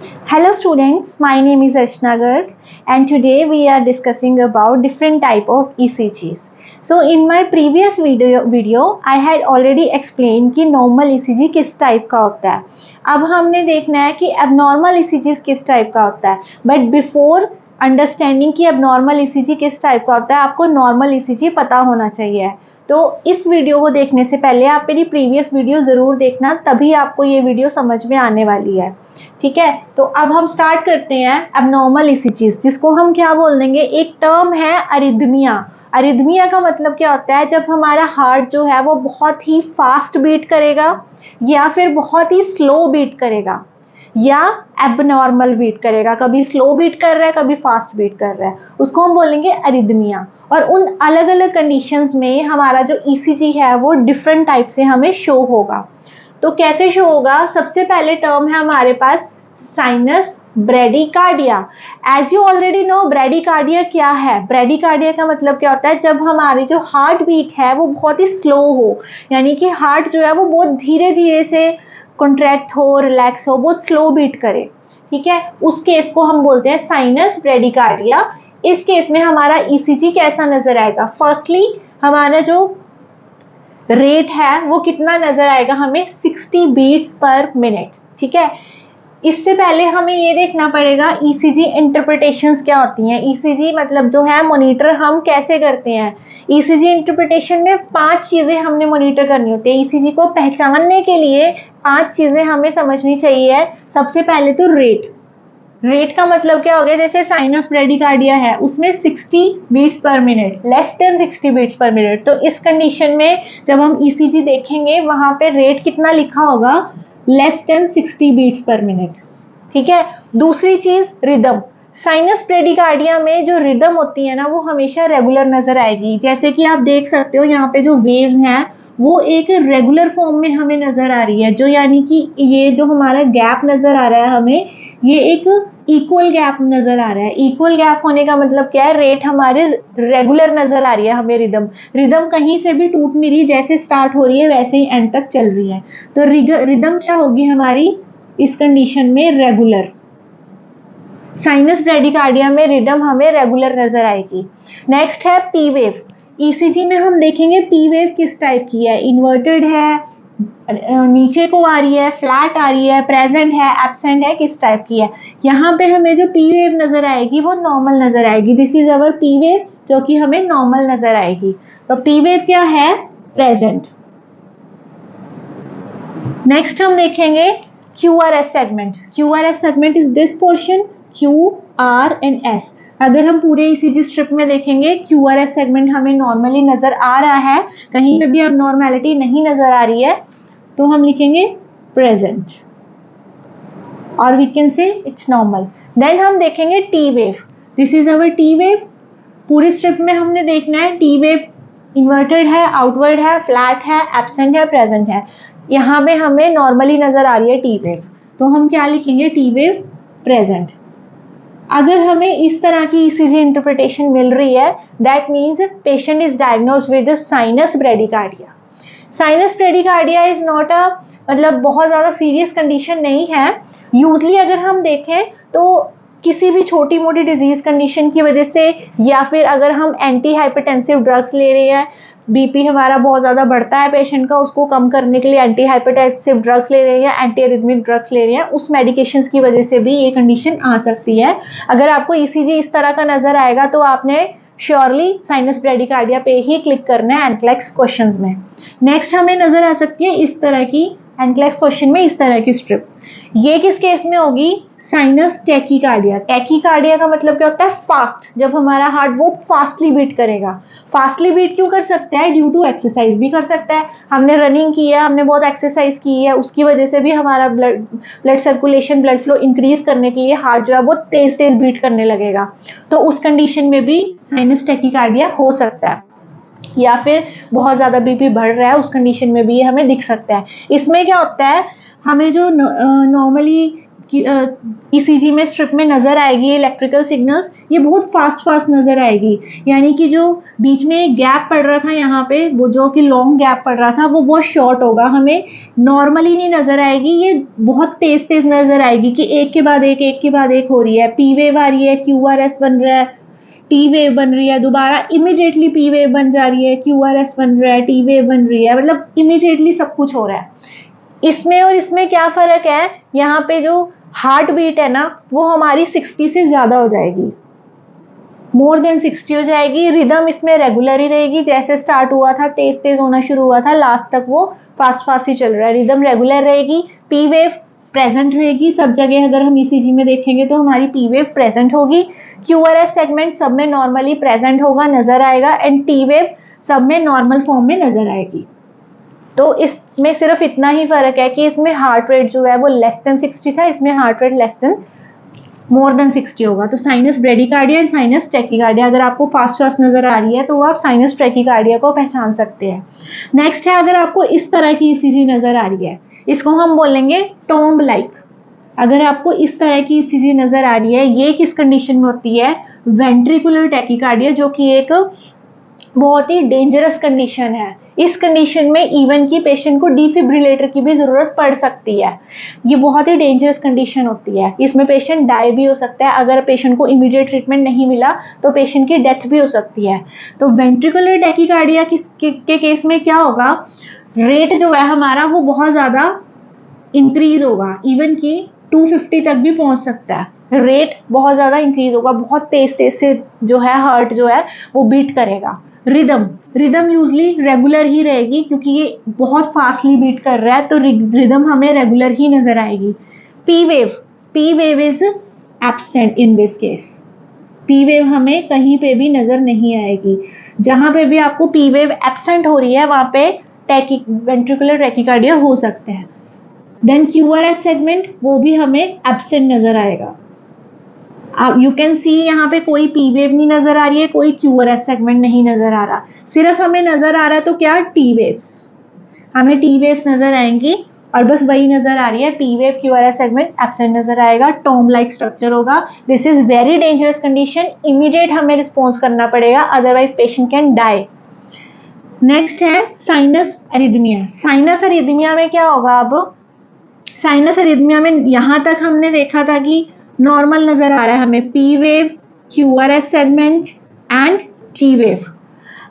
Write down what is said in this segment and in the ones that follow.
Hello students, my name is Ashna Garg and today we are discussing about different type of ECGs. So in my previous video I had already explained कि normal ECG किस type का होता है. अब हमने देखना है कि abnormal ECG किस टाइप का होता है. But before अंडरस्टैंडिंग कि abnormal ECG किस टाइप का होता है आपको normal ECG पता होना चाहिए. तो इस वीडियो को देखने से पहले आप मेरी प्रीवियस वीडियो ज़रूर देखना, तभी आपको ये वीडियो समझ में आने वाली है. ठीक है, तो अब हम स्टार्ट करते हैं एबनॉर्मल ईसीजीज, जिसको हम क्या बोल देंगे, एक टर्म है अरिथमिया. अरिथमिया का मतलब क्या होता है, जब हमारा हार्ट जो है वो बहुत ही फास्ट बीट करेगा या फिर बहुत ही स्लो बीट करेगा या एबनॉर्मल बीट करेगा. कभी स्लो बीट कर रहा है, कभी फास्ट बीट कर रहा है, उसको हम बोलेंगे अरिथमिया. और उन अलग अलग कंडीशंस में हमारा जो ईसीजी है वो डिफरेंट टाइप से हमें शो होगा. तो कैसे शो होगा, सबसे पहले टर्म है हमारे पास sinus bradycardia. As you already know bradycardia क्या है. ब्रेडिकार्डिया का मतलब क्या होता है, जब हमारी जो हार्ट बीट है वो बहुत ही स्लो हो, यानी कि हार्ट जो है वो बहुत धीरे धीरे से कॉन्ट्रैक्ट हो, रिलैक्स हो, बहुत स्लो बीट करे. ठीक है, उस केस को हम बोलते हैं साइनस ब्रेडिकार्डिया. इस केस में हमारा ईसीजी कैसा नजर आएगा, फर्स्टली हमारा जो रेट है वो कितना नजर आएगा हमें, 60 बीट्स पर मिनट. ठीक है, इससे पहले हमें ये देखना पड़ेगा ईसीजी इंटरप्रिटेशंस क्या होती हैं. ईसीजी मतलब जो है मॉनिटर हम कैसे करते हैं. ईसीजी इंटरप्रिटेशन में 5 चीजें हमने मॉनिटर करनी होती है. ईसीजी को पहचानने के लिए 5 चीजें हमें समझनी चाहिए. सबसे पहले तो रेट. रेट का मतलब क्या हो गया, जैसे साइनस ब्रेडिकार्डिया है उसमें 60 beats per minute, less than 60 beats per minute. तो इस कंडीशन में जब हम ईसीजी देखेंगे वहां पे रेट कितना लिखा होगा, less than 60 beats per minute. ठीक है, दूसरी चीज रिदम. साइनस ब्रेडिकार्डिया में जो रिदम होती है ना वो हमेशा रेगुलर नजर आएगी. जैसे कि आप देख सकते हो यहाँ पे जो वेव्स हैं वो एक रेगुलर फॉर्म में हमें नजर आ रही है, जो यानी कि ये जो हमारा गैप नजर आ रहा है हमें, ये एक इक्वल गैप नजर आ रहा है. इक्वल गैप होने का मतलब क्या है, रेट हमारे रेगुलर नजर आ रही है हमें. रिदम रिदम कहीं से भी टूट नहीं रही, जैसे स्टार्ट हो रही है वैसे ही एंड तक चल रही है. तो रिदम क्या होगी हमारी इस कंडीशन में, रेगुलर. साइनस ब्रेडिकार्डिया में रिदम हमें रेगुलर नजर आएगी. नेक्स्ट है पी वेव. ईसीजी में हम देखेंगे पी वेव किस टाइप की है, इन्वर्टेड है, नीचे को आ रही है, फ्लैट आ रही है, प्रेजेंट है, एब्सेंट है, किस टाइप की है. यहाँ पे हमें जो पी वेव नजर आएगी वो नॉर्मल नजर आएगी. This is our P wave जो कि हमें नॉर्मल नजर आएगी. तो पी वेव क्या है, प्रेजेंट. नेक्स्ट हम देखेंगे QRS segment. QRS segment is this portion, Q, R and S. अगर हम पूरे ECG स्ट्रिप में देखेंगे QRS सेगमेंट हमें नॉर्मली नजर आ रहा है, कहीं पे भी अब नॉर्मैलिटी नहीं नजर आ रही है, तो हम लिखेंगे प्रेजेंट और we can say it's normal. Then हम देखेंगे T wave. This is our T wave. पूरे स्ट्रिप में हमने देखना है T वेव इन्वर्टेड है, आउटवर्ड है, फ्लैट है, एब्सेंट है, प्रेजेंट है. यहाँ पे हमें नॉर्मली नजर आ रही है टी वेव, तो हम क्या लिखेंगे, टी वेव प्रेजेंट. अगर हमें इस तरह की ईसीजी इंटरप्रिटेशन मिल रही है, that means patient is diagnosed with sinus bradycardia. Sinus bradycardia is not a, मतलब बहुत ज्यादा सीरियस कंडीशन नहीं है. यूजली अगर हम देखें तो किसी भी छोटी मोटी डिजीज कंडीशन की वजह से, या फिर अगर हम एंटी हाइपरटेंसिव ड्रग्स ले रहे हैं, बीपी हमारा बहुत ज़्यादा बढ़ता है पेशेंट का, उसको कम करने के लिए एंटी हाइपरटेंसिव ड्रग्स ले रहे हैं या एंटी एरिथमिक ड्रग्स ले रहे हैं, उस मेडिकेशंस की वजह से भी ये कंडीशन आ सकती है. अगर आपको ईसीजी इस तरह का नजर आएगा तो आपने श्योरली साइनस ब्रेडिकार्डिया पे ही क्लिक करना है एनक्लेक्स क्वेश्चंस में. नेक्स्ट हमें नजर आ सकती है इस तरह की एनक्लेक्स क्वेश्चन में इस तरह की स्ट्रिप. ये किस केस में होगी, साइनस टैकीकार्डिया. टैकीकार्डिया का मतलब क्या होता है, फास्ट. जब हमारा हार्ट बहुत फास्टली बीट करेगा. फास्टली बीट क्यों कर सकता है, ड्यू टू एक्सरसाइज भी कर सकता है. हमने रनिंग की है, हमने बहुत एक्सरसाइज की है, उसकी वजह से भी हमारा blood circulation, blood flow increase करने के लिए हार्ट जो है बहुत तेज तेज बीट करने लगेगा. तो उस कंडीशन में भी साइनस टैकीकार्डिया हो सकता है. या फिर बहुत ज्यादा बीपी बढ़ रहा है, उस कंडीशन में भी ये हमें दिख सकता है. इसमें क्या होता है, हमें जो नॉर्मली ईसीजी में स्ट्रिप में नजर आएगी इलेक्ट्रिकल सिग्नल्स, ये बहुत फास्ट नजर आएगी। यानी कि जो बीच में एक गैप पड़ रहा था यहाँ पे, वो जो कि लॉन्ग गैप पड़ रहा था, वो बहुत शॉर्ट होगा, हमें नॉर्मली नहीं नजर आएगी, ये बहुत तेज नजर आएगी कि एक के बाद एक हो रही है। पी वेव आ रही है, क्यूआरएस बन रहा है, टी वेव बन रही है, दोबारा इमिडिएटली पी वेव बन जा रही है, क्यूआरएस बन रहा है, टी वेव बन रही है, मतलब इमिडिएटली सब कुछ हो रहा है। इसमें और इसमें क्या फर्क है, यहाँ पे जो हार्ट बीट है ना, वो हमारी 60 से ज्यादा हो जाएगी, मोर देन 60 हो जाएगी। रिदम इसमें रेगुलर ही रहेगी, जैसे स्टार्ट हुआ था तेज होना शुरू हुआ था, लास्ट तक वो फास्ट ही चल रहा है। रिदम रेगुलर रहेगी, पी वेव प्रेजेंट रहेगी सब जगह। अगर हम ईसीजी में देखेंगे तो हमारी पी वेव प्रेजेंट होगी, क्यूआरएस सेगमेंट सब में नॉर्मली प्रेजेंट होगा, नजर आएगा, एंड टी वेव सब में नॉर्मल फॉर्म में नजर आएगी। तो इसमें सिर्फ इतना ही फर्क है कि इसमें हार्ट रेट जो है वो लेस देन 60 था, इसमें हार्ट रेट मोर देन 60 होगा। तो sinus bradycardia and sinus tachycardia, अगर आपको फास्ट नजर आ रही है तो वो आप साइनस टैकीकार्डिया को पहचान सकते हैं। नेक्स्ट है, अगर आपको इस तरह की ईसीजी नजर आ रही है, इसको हम बोलेंगे टॉम्ब लाइक। अगर आपको इस तरह की ईसीजी नजर आ रही है, ये किस कंडीशन में होती है, वेंट्रिकुलर टैकीकार्डिया, जो कि एक बहुत ही डेंजरस कंडीशन है। इस कंडीशन में इवन की पेशेंट को डिफिब्रिलेटर की भी जरूरत पड़ सकती है। ये बहुत ही डेंजरस कंडीशन होती है, इसमें पेशेंट डाई भी हो सकता है। अगर पेशेंट को इमीडिएट ट्रीटमेंट नहीं मिला तो पेशेंट की डेथ भी हो सकती है। तो वेंट्रिकुलर टैकीकार्डिया के केस में क्या होगा, रेट जो है हमारा वो बहुत ज्यादा इंक्रीज होगा, इवन की 250 तक भी पहुंच सकता है। रेट बहुत ज्यादा इंक्रीज होगा, बहुत तेज से जो है हार्ट जो है वो बीट करेगा। रिदम यूजली रेगुलर ही रहेगी, क्योंकि ये बहुत फास्टली बीट कर रहा है, तो रिदम हमें रेगुलर ही नजर आएगी। P wave is absent in this case. P wave हमें कहीं पे भी नजर नहीं आएगी। जहां पे भी आपको पी वेव एब्सेंट हो रही है, वहां पे वेंट्रिकुलर टैकीकार्डिया हो सकते हैं। देन क्यूआरएस सेगमेंट, वो भी हमें एब्सेंट नजर आएगा। यू कैन सी यहाँ पे कोई पी वेव नहीं नजर आ रही है, कोई क्यूआरएस सेगमेंट नहीं नजर आ रहा, सिर्फ हमें नजर आ रहा है तो क्या, टी वेव्स। हमें टी वेव्स नजर आएंगी और बस वही नजर आ रही है, P wave QRS segment absent नजर आएगा, टॉम लाइक स्ट्रक्चर होगा। This is very dangerous condition, immediate हमें रिस्पॉन्स करना पड़ेगा, otherwise patient can die. Next है साइनस एरिथमिया। साइनस एरिथमिया में क्या होगा, अब साइनस एरिथमिया में यहां तक हमने देखा था कि नॉर्मल नजर आ रहा है हमें, P wave, QRS segment and T wave.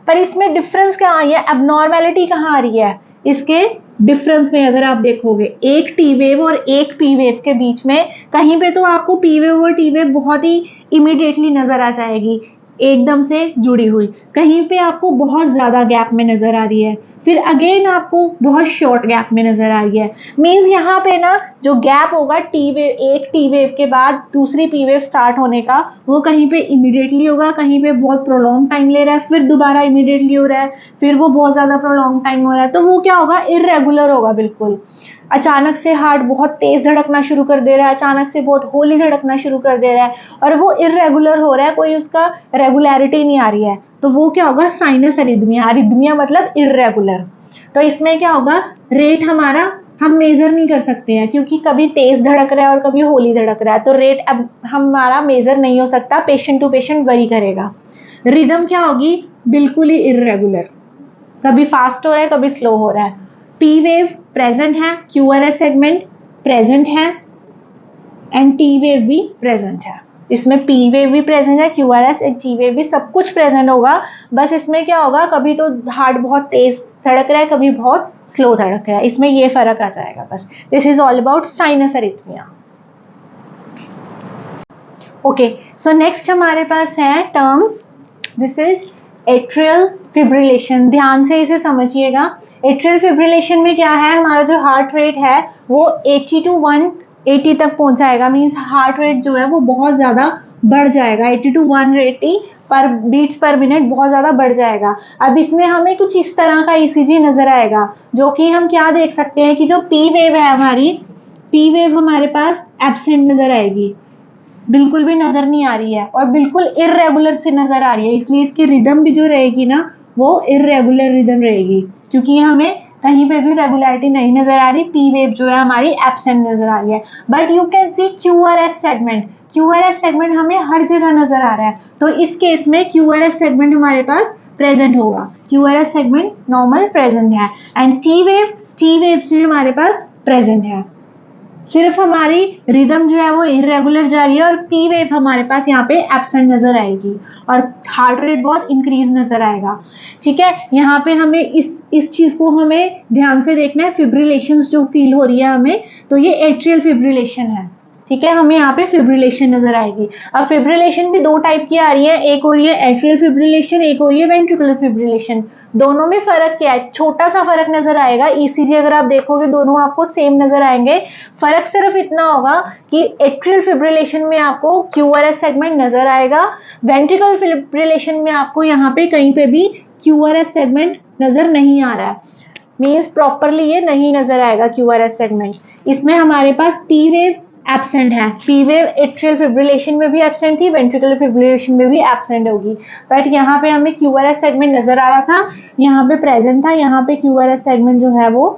पर इसमें डिफरेंस क्या आ रही है, एबनॉर्मेलिटी कहाँ आ रही है, इसके डिफरेंस में अगर आप देखोगे, एक टी वेव और एक पी वेव के बीच में कहीं पे तो आपको पी वेव और टी वेव बहुत ही इमीडिएटली नजर आ जाएगी, एकदम से जुड़ी हुई, कहीं पे आपको बहुत ज्यादा गैप में नजर आ रही है, फिर अगेन आपको बहुत शॉर्ट गैप में नजर आ रही है। मींस यहाँ पे ना जो गैप होगा टी वेव, एक टी वेव के बाद दूसरी पी वेव स्टार्ट होने का, वो कहीं पे इमीडिएटली होगा, कहीं पे बहुत प्रोलॉन्ग टाइम ले रहा है, फिर दोबारा इमीडिएटली हो रहा है, फिर वो बहुत ज्यादा प्रोलॉन्ग टाइम हो रहा है। तो वो क्या होगा, इररेगुलर होगा बिल्कुल। अचानक से हार्ट बहुत तेज धड़कना शुरू कर दे रहा है, अचानक से बहुत होली धड़कना शुरू कर दे रहा है, और वो इररेगुलर हो रहा है, कोई उसका रेगुलरिटी नहीं आ रही है, तो वो क्या होगा, साइनस एरिथमिया। एरिथमिया मतलब इररेगुलर। तो इसमें क्या होगा, रेट हमारा हम मेजर नहीं कर सकते हैं, क्योंकि कभी तेज धड़क रहा है और कभी होली धड़क रहा है, तो रेट अब हमारा मेजर नहीं हो सकता, पेशेंट टू पेशेंट वरी करेगा। रिदम क्या होगी, बिल्कुल ही इररेगुलर, कभी फास्ट हो रहा है, कभी स्लो हो रहा है। पी वेव प्रेजेंट है, क्यूआरएस सेगमेंट प्रेजेंट है, एंड टी वेव भी प्रेजेंट है। इसमें पी वेव भी प्रेजेंट है, क्यूआरएस एंड टी वेव भी, सब कुछ प्रेजेंट होगा। बस इसमें क्या होगा, कभी तो हार्ट बहुत तेज धड़क रहा है, कभी बहुत स्लो धड़क रहा है, इसमें ये फर्क आ जाएगा बस। This is all about sinus arrhythmia. Okay, so next हमारे पास है terms, this is atrial fibrillation. ध्यान से इसे समझिएगा। एट्रियल फिब्रिलेशन में क्या है, हमारा जो हार्ट रेट है वो 80 to 180 तक पहुंच जाएगा। मीन्स हार्ट रेट जो है वो बहुत ज्यादा बढ़ जाएगा, 80 to 180 पर बीट्स पर मिनट बहुत ज्यादा बढ़ जाएगा। अब इसमें हमें कुछ इस तरह का ईसीजी नजर आएगा, जो कि हम क्या देख सकते हैं कि जो पी वेव है हमारी, पी वेव हमारे पास एब्सेंट नजर आएगी, बिल्कुल भी नजर नहीं आ रही है, और बिल्कुल इररेगुलर से नजर आ रही है, इसलिए इसकी रिदम भी जो रहेगी ना वो इररेगुलर रिदम रहेगी, क्योंकि हमें कहीं पे भी रेगुलरिटी नहीं नजर आ रही, पी वेव जो है हमारी एब्सेंट नजर आ रही है। But you can see QRS segment, QRS segment हमें हर जगह नजर आ रहा है, तो इस केस में क्यूआरएस सेगमेंट हमारे पास प्रेजेंट होगा, क्यूआरएस सेगमेंट नॉर्मल प्रेजेंट है। एंड टी वेव जो हमारे पास प्रेजेंट है, सिर्फ हमारी रिदम जो है वो इरेगुलर जा रही है और पी वेव हमारे पास यहाँ पे एब्सेंट नजर आएगी और हार्ट रेट बहुत इंक्रीज नजर आएगा। ठीक है, यहाँ पे हमें इस चीज को हमें ध्यान से देखना है, फिब्रिलेशन जो फील हो रही है हमें, तो ये एट्रियल फिब्रिलेशन है। ठीक है, हमें यहाँ पे फिब्रिलेशन नजर आएगी। अब फिब्रिलेशन भी दो टाइप की आ रही है, एक हो रही है एट्रियल फिब्रिलेशन, एक हो रही है वेंट्रिकुलर फिब्रिलेशन। दोनों में फर्क क्या है, छोटा सा फर्क नजर आएगा। ईसीजी अगर आप देखोगे दोनों आपको सेम नजर आएंगे, फर्क सिर्फ इतना होगा कि एट्रियल फिब्रिलेशन में आपको क्यूआरएस सेगमेंट नजर आएगा, वेंट्रिकुलर फिब्रिलेशन में आपको यहाँ पे कहीं पे भी क्यूआरएस सेगमेंट नजर नहीं आ रहा है, मीन्स प्रॉपरली ये नहीं नजर आएगा क्यूआरएस सेगमेंट। इसमें हमारे पास पी वेव एब्सेंट है, पी वेव एट्रियल फिब्रिलेशन में भी एब्सेंट थी, वेंट्रिकुलर फिब्रिलेशन में भी एब्सेंट होगी। बट यहाँ पे हमें क्यूआरएस सेगमेंट नजर आ रहा था, यहाँ पे प्रेजेंट था, यहाँ पे क्यूआरएस सेगमेंट जो है वो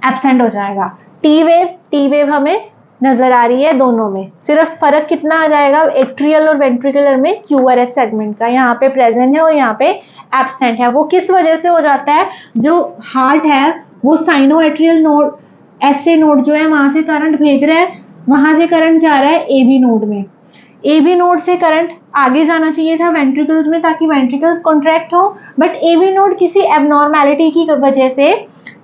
एब्सेंट हो जाएगा। टी वेव हमें नजर आ रही है दोनों में, सिर्फ फर्क कितना आ जाएगा एट्रियल और वेंट्रिकुलर में, क्यूआरएस सेगमेंट का यहाँ पे प्रेजेंट है और यहाँ पे एब्सेंट है। वो किस वजह से हो जाता है, जो हार्ट है वो cyano atrial node, SA node जो है वहां से करंट भेज रहा है, वहां से करंट जा रहा है एबी नोड में, एबी नोड से करंट आगे जाना चाहिए था वेंट्रिकल्स में ताकि वेंट्रिकल्स कॉन्ट्रैक्ट हो, बट एबी नोड किसी एबनॉर्मेलिटी की वजह से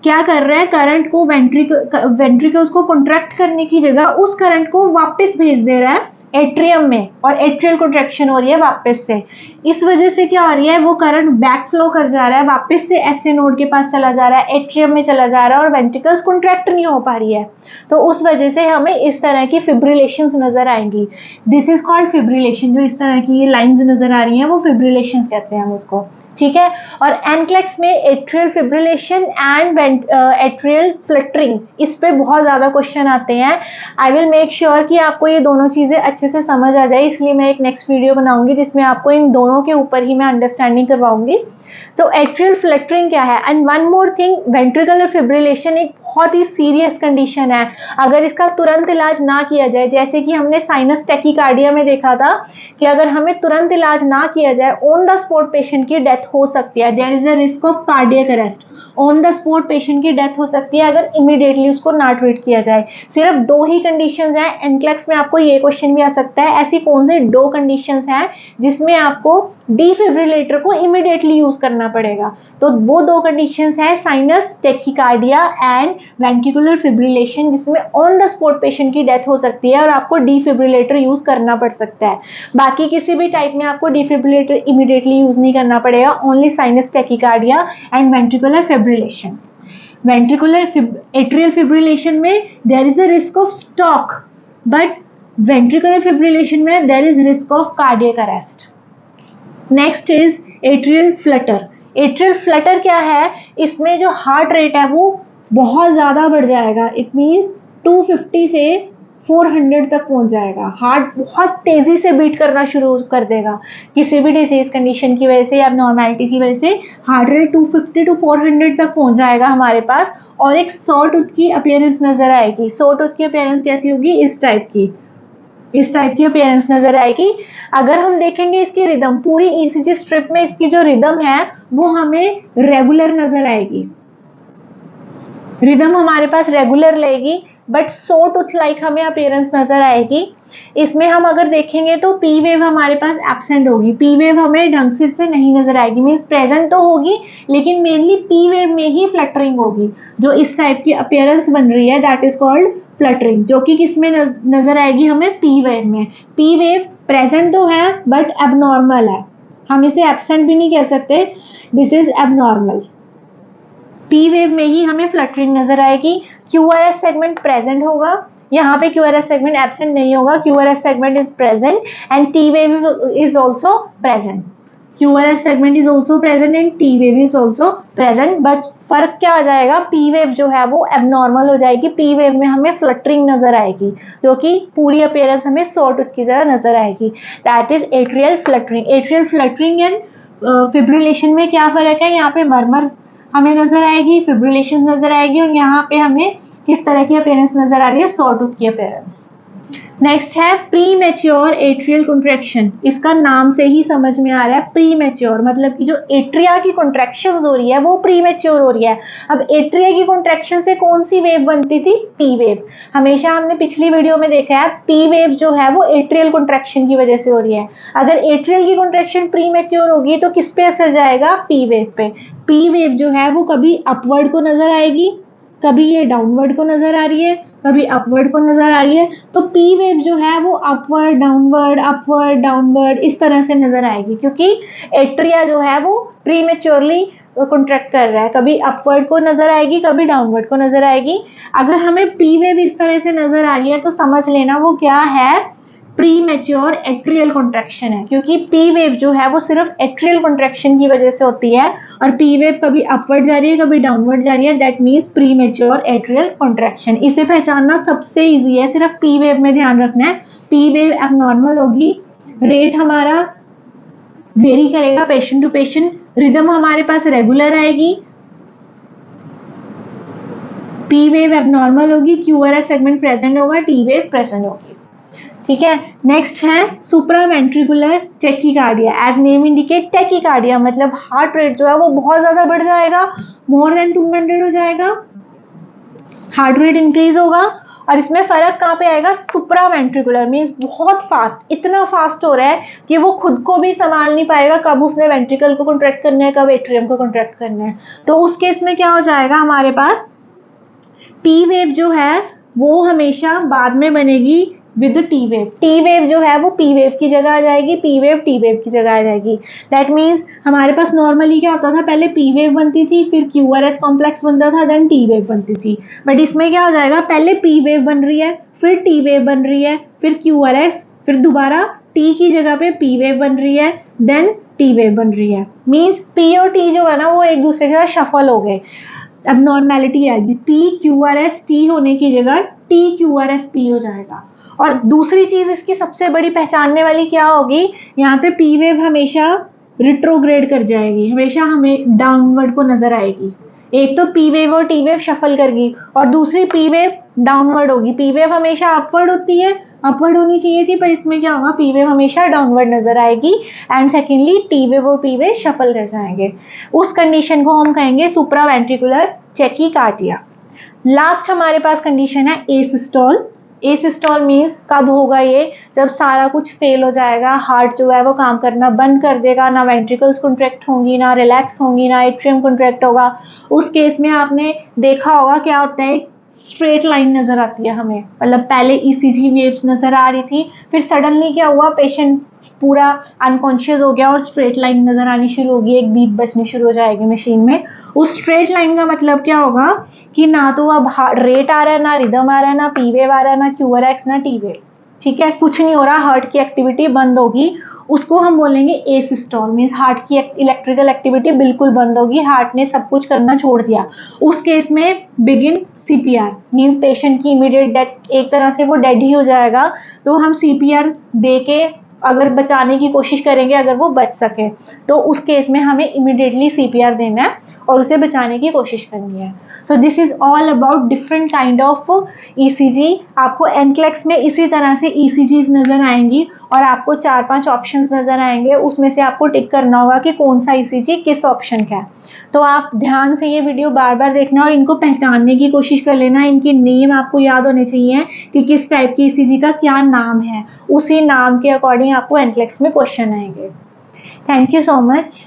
क्या कर रहा है, करंट को वेंट्रिकल्स को कॉन्ट्रैक्ट करने की जगह उस करंट को वापस भेज दे रहा है एट्रियम में, और एट्रियल कॉन्ट्रैक्शन हो रही है वापस से। इस वजह से क्या हो रही है, वो करंट बैक फ्लो कर जा रहा है, वापस से एसए नोड के पास चला जा रहा है, एट्रियम में चला जा रहा है और वेंट्रिकल्स कॉन्ट्रैक्ट नहीं हो पा रही है, तो उस वजह से हमें इस तरह की फिब्रिलेशंस नजर आएंगी। दिस इज कॉल्ड फिब्रिलेशन, जो इस तरह की ये लाइंस नजर आ रही हैं वो फिब्रिलेशंस कहते हैं हम उसको। ठीक है, और एनक्लेक्स में atrial fibrillation and atrial fluttering, इस पे बहुत ज्यादा क्वेश्चन आते हैं। आई विल मेक श्योर कि आपको ये दोनों चीजें अच्छे से समझ आ जाए, इसलिए मैं एक नेक्स्ट वीडियो बनाऊंगी जिसमें आपको इन दोनों के ऊपर ही मैं अंडरस्टैंडिंग करवाऊंगी। तो एट्रियल फ्लटरिंग क्या है, and one more thing, ventricular fibrillation एक बहुत ही सीरियस कंडीशन है, अगर इसका तुरंत इलाज ना किया जाए, जैसे कि हमने साइनस टैकीकार्डिया में देखा था कि अगर हमें तुरंत इलाज ना किया जाए ऑन द स्पॉट पेशेंट की डेथ हो सकती है, there is a risk of cardiac arrest, on the spot patient की डेथ हो सकती है अगर इमीडिएटली उसको ना ट्रीट किया जाए। सिर्फ दो ही कंडीशंस हैं, एनक्लेक्स में आपको ये क्वेश्चन भी आ सकता है, ऐसी कौन सी दो कंडीशंस हैं जिसमें आपको डिफिब्रिलेटर को इमीडिएटली यूज करना पड़ेगा, तो वो दो कंडीशंस हैं, sinus tachycardia and ventricular fibrillation, जिसमें ऑन द स्पॉट पेशेंट की डेथ हो सकती है और आपको डिफिब्रिलेटर यूज करना पड़ सकता है। बाकी किसी भी टाइप में आपको डिफिब्रिलेटर इमीडिएटली यूज नहीं करना पड़ेगा, only sinus tachycardia and ventricular fibrillation. Ventricular atrial fibrillation में there is a risk of stroke, but ventricular fibrillation में there is risk of cardiac arrest. Next is atrial flutter. Atrial flutter क्या है, इसमें जो heart rate है वो बहुत ज़्यादा बढ़ जाएगा, इट मीन्स 250 से 400 तक पहुंच जाएगा, हार्ट बहुत तेज़ी से बीट करना शुरू कर देगा किसी भी डिजीज कंडीशन की वजह से या नॉर्मेलिटी की वजह से, हार्ट रेट 250 टू 400 तक पहुंच जाएगा हमारे पास, और एक सॉ टूथ की अपीयरेंस नजर आएगी। सॉ टूथ की अपीयरेंस कैसी होगी, इस टाइप की अपीयरेंस नजर आएगी। अगर हम देखेंगे इसकी रिदम, पूरी ईसीजी स्ट्रिप में इसकी जो रिदम है वो हमें रेगुलर नजर आएगी, रिदम हमारे पास रेगुलर लेगी, बट सो टूथ लाइक हमें अपीयरेंस नजर आएगी। इसमें हम अगर देखेंगे तो पी वेव हमारे पास एब्सेंट होगी, पी वेव हमें ढंग से नहीं नजर आएगी, मीन्स प्रेजेंट तो होगी लेकिन मेनली पी वेव में ही फ्लटरिंग होगी, जो इस टाइप की अपीयरेंस बन रही है दैट इज कॉल्ड फ्लटरिंग, जो कि किस में नजर आएगी हमें, पी वेव में। पी वेव प्रेजेंट तो है बट एबनॉर्मल है, हम इसे एब्सेंट भी नहीं कह सकते, this is abnormal. P wave में ही हमें फ्लटरिंग नजर आएगी। क्यूआरएस सेगमेंट प्रेजेंट होगा, यहाँ पे क्यूआरएस सेगमेंट एब्सेंट नहीं होगा, QRS segment is present and T wave is also present, QRS segment is also present and T wave is also present, but फर्क क्या आ जाएगा, पी वेव जो है वो एबनॉर्मल हो जाएगी, पी वेव में हमें फ्लटरिंग नजर आएगी, जो कि पूरी अपीयरेंस हमें सॉ टूथ की तरह नजर आएगी, that is atrial fluttering. Atrial fluttering and fibrillation में क्या फर्क है, यहाँ पे मरमर हमें नजर आएगी, फिब्रिलेशन नजर आएगी, और यहाँ पे हमें किस तरह की अपीयरेंस नजर आ रही है, सॉटूथ की अपीयरेंस। नेक्स्ट है प्री मैच्योर एट्रियल कॉन्ट्रैक्शन। इसका नाम से ही समझ में आ रहा है प्री मैच्योर, मतलब कि जो एट्रिया की कॉन्ट्रैक्शन हो रही है वो प्री मैच्योर हो रही है। अब एट्रिया की कॉन्ट्रैक्शन से कौन सी वेव बनती थी, पी वेव। हमेशा हमने पिछली वीडियो में देखा है पी वेव जो है वो एट्रियल कॉन्ट्रैक्शन की वजह से हो रही है। अगर एट्रियल की कॉन्ट्रैक्शन प्री मैच्योर होगी तो किस पे असर जाएगा, पी वेव पे। पी वेव जो है वो कभी अपवर्ड को नजर आएगी, कभी ये डाउनवर्ड को नजर आ रही है, कभी अपवर्ड को नजर आ रही है। तो पी वेव जो है वो अपवर्ड डाउनवर्ड इस तरह से नजर आएगी, क्योंकि एट्रिया जो है वो प्रीमेच्योरली कॉन्ट्रैक्ट कर रहा है। कभी अपवर्ड को नजर आएगी, कभी डाउनवर्ड को नजर आएगी। अगर हमें पी वेव इस तरह से नजर आ रही है तो समझ लेना वो क्या है, प्री मैच्योर एट्रियल कॉन्ट्रैक्शन है, क्योंकि पी वेव जो है वो सिर्फ एट्रियल कॉन्ट्रैक्शन की वजह से होती है, और पी वेव कभी अपवर्ड जा रही है, कभी डाउनवर्ड जा रही है, that means pre mature atrial contraction. इसे पहचानना सबसे इजी है, सिर्फ पी वेव में ध्यान रखना है। पी वेव एबनॉर्मल होगी, रेट हमारा वेरी करेगा पेशेंट टू पेशेंट, रिदम हमारे पास रेगुलर आएगी, पी वेव एबनॉर्मल होगी, क्यूआरएस सेगमेंट प्रेजेंट होगा, टी वेव प्रेजेंट होगी। ठीक है, नेक्स्ट है supraventricular tachycardia. As name indicate tachycardia मतलब हार्ट रेट जो है वो बहुत ज्यादा बढ़ जाएगा, मोर देन 200 हो जाएगा, हार्ट रेट इंक्रीज होगा। और इसमें फर्क कहाँ पे आएगा, सुप्रावेंट्रिकुलर मींस बहुत फास्ट, इतना फास्ट हो रहा है कि वो खुद को भी संभाल नहीं पाएगा, कब उसने वेंट्रिकल को कॉन्ट्रैक्ट करना है, कब एट्रियम को कॉन्ट्रैक्ट करना है। तो उस केस में क्या हो जाएगा, हमारे पास पी वेव जो है वो हमेशा बाद में बनेगी with T wave. T wave जो है वो पी वेव की जगह आ जाएगी, पी वेव टी वेव की जगह आ जाएगी। दैट मीन्स हमारे पास नॉर्मली क्या होता था, पहले पी वेव बनती थी, फिर क्यूआरएस कॉम्प्लेक्स बनता था, देन टी वेव बनती थी। बट इसमें क्या हो जाएगा, पहले पी वेव बन रही है, फिर टी वेव बन रही है, फिर क्यूआरएस, फिर दोबारा टी की जगह पे पी वेव बन रही है, देन टी वेव बन रही है। मीन्स पी और टी जो है ना वो एक दूसरे के साथ शफल हो गए, अब नॉर्मेलिटी आएगी, पी क्यूआरएस टी होने की जगह टी क्यूआरएस पी हो जाएगा। और दूसरी चीज इसकी सबसे बड़ी पहचानने वाली क्या होगी, यहाँ पे पी वेव हमेशा रिट्रोग्रेड कर जाएगी, हमेशा हमें डाउनवर्ड को नजर आएगी। एक तो पी वेव और टी वेव शफल करगी, और दूसरी पी वेव डाउनवर्ड होगी। पी वेव हमेशा अपवर्ड होती है, अपवर्ड होनी चाहिए थी, पर इसमें क्या होगा, पी वेव हमेशा डाउनवर्ड नजर आएगी, एंड सेकेंडली टी वेव और पी वेव शफल कर जाएंगे। उस कंडीशन को हम कहेंगे सुप्रावेंट्रिकुलर टैकीकार्डिया। लास्ट हमारे पास कंडीशन है एसिस्टोल। एसिस्टोल मीन्स कब होगा ये, जब सारा कुछ फेल हो जाएगा, हार्ट जो है वो काम करना बंद कर देगा, ना वेंट्रिकल्स कॉन्ट्रैक्ट होंगी, ना रिलैक्स होंगी, ना एट्रियम कॉन्ट्रैक्ट होगा। उस केस में आपने देखा होगा क्या होता है, स्ट्रेट लाइन नजर आती है हमें, मतलब पहले ईसीजी वेव्स नजर आ रही थी, फिर सडनली क्या हुआ, पेशेंट पूरा अनकॉन्शियस हो गया और स्ट्रेट लाइन नजर आनी शुरू होगी, एक बीट बजनी शुरू हो जाएगी मशीन में। उस स्ट्रेट लाइन का मतलब क्या होगा कि ना तो अब रेट आ रहा है, ना रिदम आ रहा है, ना पी वेव आ रहा है, ना क्यूआरएस, ना टी वेव। ठीक है, कुछ नहीं हो रहा, हार्ट की एक्टिविटी बंद होगी, उसको हम बोलेंगे एसिस्टोल। मीन्स हार्ट की इलेक्ट्रिकल एक्टिविटी बिल्कुल बंद होगी, हार्ट ने सब कुछ करना छोड़ दिया। उस केस में बिगिन सीपीआर, मीन्स पेशेंट की इमीडिएट डेथ, एक तरह से वो डेड ही हो जाएगा, तो हम सीपीआर दे के अगर बचाने की कोशिश करेंगे, अगर वो बच सके, तो उस केस में हमें इमीडिएटली सीपीआर देना है और उसे बचाने की कोशिश करनी है। So this is all about different kind of ECG. आपको एनक्लेक्स में इसी तरह से ईसीजीज नजर आएंगी और आपको 4-5 ऑप्शंस नजर आएंगे, उसमें से आपको टिक करना होगा कि कौन सा ईसीजी किस ऑप्शन का है। तो आप ध्यान से ये वीडियो बार बार देखना और इनको पहचानने की कोशिश कर लेना। इनके नेम आपको याद होने चाहिए कि किस टाइप की ईसीजी का क्या नाम है, उसी नाम के अकॉर्डिंग आपको एनक्लेक्स में क्वेश्चन आएंगे। Thank you so much.